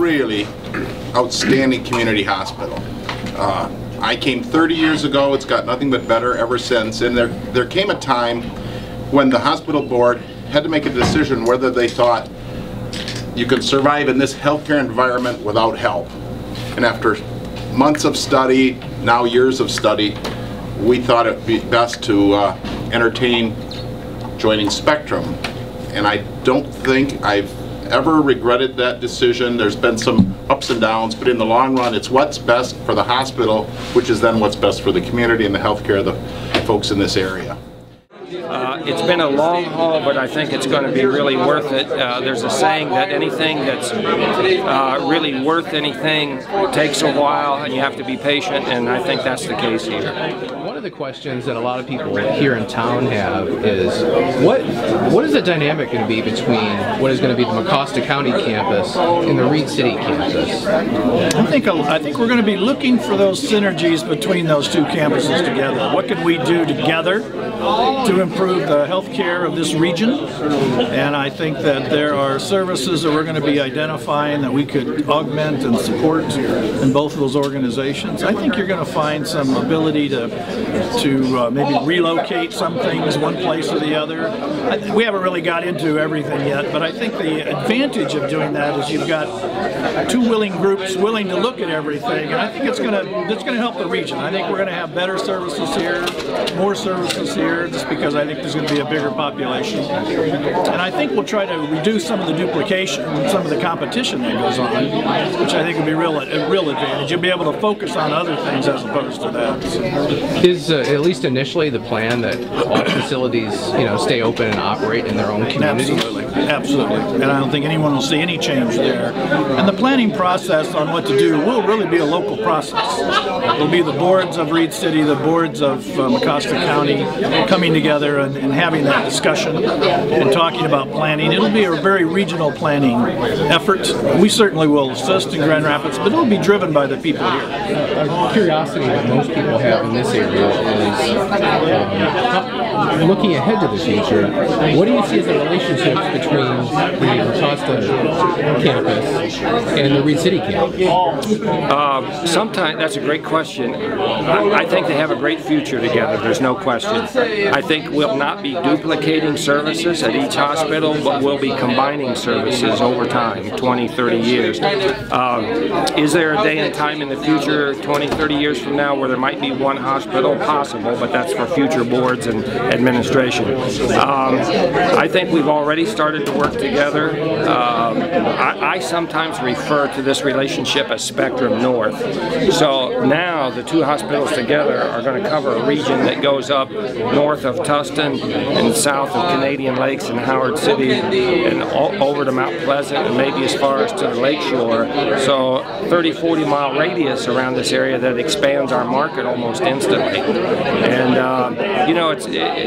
really outstanding community hospital. I came 30 years ago. It's got nothing but better ever since. And there came a time when the hospital board had to make a decision whether they thought you could survive in this healthcare environment without help. And after months of study, now years of study, we thought it would be best to entertain joining Spectrum. And I don't think I've ever regretted that decision. There's been some ups and downs, but in the long run, it's what's best for the hospital, which is then what's best for the community and the healthcare of the folks in this area. It's been a long haul, but I think it's going to be really worth it. There's a saying that anything that's really worth anything takes a while, and you have to be patient, and I think that's the case here. One of the questions that a lot of people here in town have is, what is the dynamic going to be between what is going to be the Mecosta County campus and the Reed City campus? I think we're going to be looking for those synergies between those two campuses together. What can we do together to improve the health care of this region? And I think that there are services that we're going to be identifying that we could augment and support in both of those organizations. I think you're going to find some ability to maybe relocate some things one place or the other. We haven't really got into everything yet, but I think the advantage of doing that is you've got two willing groups willing to look at everything, and I think it's going to help the region. I think we're going to have better services here, more services here, just because I think there's going to be a bigger population. And I think we'll try to reduce some of the duplication and some of the competition that goes on, which I think will be a real advantage. You'll be able to focus on other things as opposed to that. Is at least initially the plan that all facilities, stay open and operate in their own communities? Absolutely. And I don't think anyone will see any change there. And the planning process on what to do will really be a local process. It'll be the boards of Reed City, the boards of Mecosta County coming together and having that discussion and talking about planning. It'll be a very regional planning effort. We certainly will assist in Grand Rapids, but it'll be driven by the people here. A curiosity that most people have in this area is looking ahead to the future. What do you see as the relationships between the Mecosta campus and the Reed City campus? Sometimes that's a great question. I think they have a great future together. There's no question. I think we'll not be duplicating services at each hospital, but we'll be combining services over time, 20, 30 years. Is there a day and time in the future, 20, 30 years from now, where there might be one hospital? Possible, but that's for future boards and administration. I think we've already started to work together. I sometimes refer to this relationship as Spectrum North. So now the two hospitals together are going to cover a region that goes up north of Tustin and south of Canadian Lakes and Howard City and over to Mount Pleasant and maybe as far as to the lakeshore. So 30-40 mile radius around this area that expands our market almost instantly. And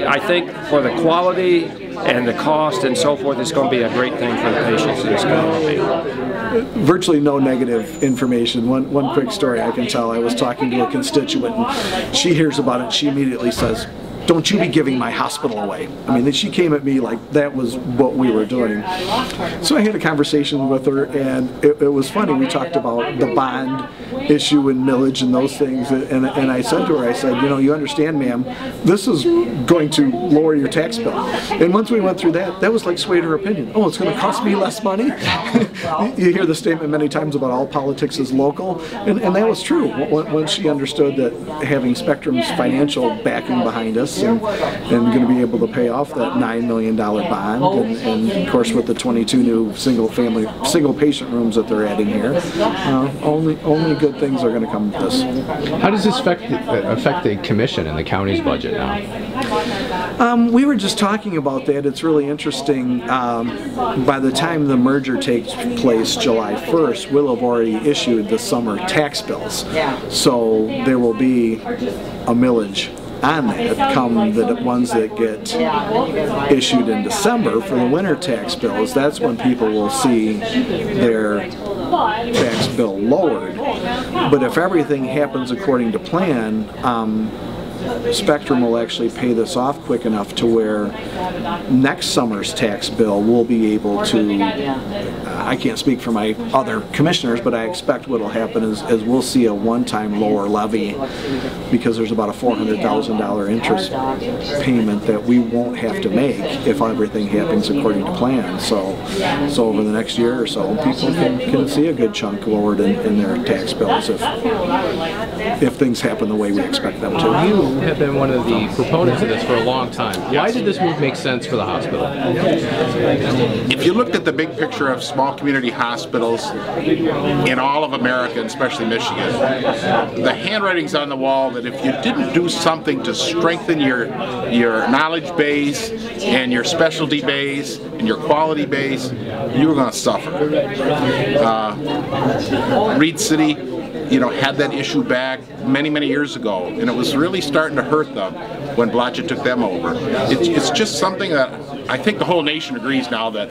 I think for the quality and the cost and so forth, it's going to be a great thing for the patients in this community. Virtually no negative information. One quick story I can tell. I was talking to a constituent and she hears about it. She immediately says, "Don't you be giving my hospital away." I mean, she came at me like that was what we were doing. So I had a conversation with her, and it was funny. We talked about the bond issue and millage and those things, and I said to her, I said, you understand, ma'am, this is going to lower your tax bill. And once we went through that, that was like swayed her opinion. Oh, it's going to cost me less money? You hear the statement many times about all politics is local, and that was true. Once she understood that having Spectrum's financial backing behind us and going to be able to pay off that $9 million bond, and of course with the 22 new single patient rooms that they're adding here, only good things are going to come of this. How does this affect the commission and the county's budget now? We were just talking about that. It's really interesting. By the time the merger takes place July 1st, we'll have already issued the summer tax bills. So there will be a millage on that come the ones that get issued in December for the winter tax bills. That's when people will see their tax bill lowered. But if everything happens according to plan, Spectrum will actually pay this off quick enough to where next summer's tax bill will be able to, I can't speak for my other commissioners, but I expect what will happen is we'll see a one-time lower levy because there's about a $400,000 interest payment that we won't have to make if everything happens according to plan. So over the next year or so, people can see a good chunk lowered in their tax bills if things happen the way we expect them to. You have been one of the proponents of this for a long time. Why did this move make sense for the hospital? If you looked at the big picture of small community hospitals in all of America, and especially Michigan, the handwriting's on the wall that if you didn't do something to strengthen your knowledge base and your specialty base and your quality base, you were going to suffer. Reed City, had that issue back many years ago, and it was really starting to hurt them when Blodgett took them over. It's just something that I think the whole nation agrees now that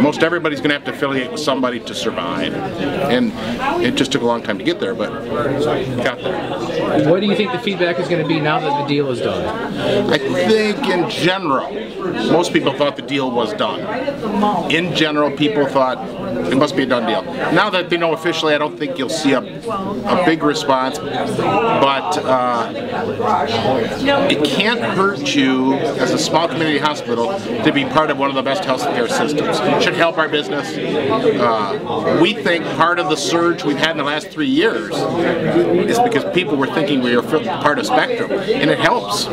most everybody's going to have to affiliate with somebody to survive, and it just took a long time to get there, but got there. What do you think the feedback is going to be now that the deal is done? I think in general, most people thought the deal was done. In general, people thought it must be a done deal. Now that they know officially, I don't think you'll see a big response, but it can't hurt you as a small community hospital to be part of one of the best healthcare systems. It should help our business. We think part of the surge we've had in the last 3 years is because people were thinking we were part of Spectrum, and it helps.